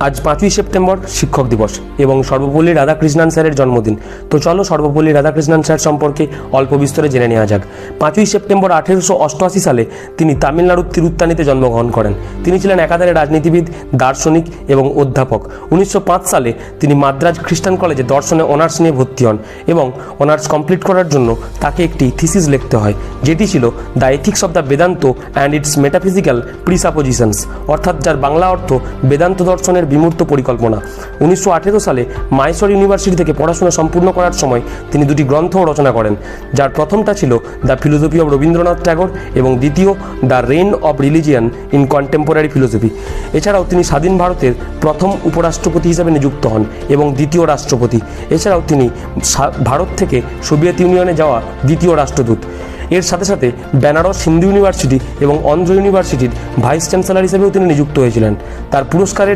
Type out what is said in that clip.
আজ 5ই সেপ্টেম্বর শিক্ষক দিবস এবং সর্বপল্লী রাধাকৃষ্ণন স্যারের জন্মদিন। তো চলো সর্বপল্লী রাধাকৃষ্ণন স্যার সম্পর্কে অল্প বিস্তরে জেনে নেওয়া যাক। 5ই সেপ্টেম্বর 1888 সালে তিনি তামিলনাড়ুর তিরুত্তানিতে জন্মগ্রহণ করেন। তিনি ছিলেন একাধারে রাজনীতিবিদ, দার্শনিক এবং অধ্যাপক। 1905 সালে তিনি মাদ্রাজ খ্রিস্টান কলেজে দর্শনে অনার্স নিয়ে ভর্তি হন এবং অনার্স কমপ্লিট করার জন্য তাকে একটি থিসিস লিখতে হয়, যেটি ছিল the ethics of the Vedanta and its metaphysical presuppositions, অর্থাৎ যার বাংলা অর্থ বেদান্ত দর্শনের বিমূর্ত পরিকল্পনা। 1918 সালে মাইসোর ইউনিভার্সিটি থেকে পড়াশোনা সম্পূর্ণ করার সময় তিনি দুটি গ্রন্থও রচনা করেন, যার প্রথমটা ছিল the philosophy of Rabindranath Tagore এবং দ্বিতীয় the rain of religion in contemporary philosophy. এছাড়াও তিনি স্বাধীন ভারতের প্রথম উপরাষ্ট্রপতি হিসেবে নিযুক্ত হন এবং দ্বিতীয় রাষ্ট্রপতি। এছাড়াও তিনি ভারত থেকে সোভিয়েত ইউনিয়নে যাওয়া দ্বিতীয় রাষ্ট্রদূত। এর সাথে সাথে বেনারস হিন্দু ইউনিভার্সিটি এবং অন্ধ্র ইউনিভার্সিটির ভাইস চ্যান্সেলর হিসেবেও তিনি নিযুক্ত হয়েছিলেন। তার পুরস্কারের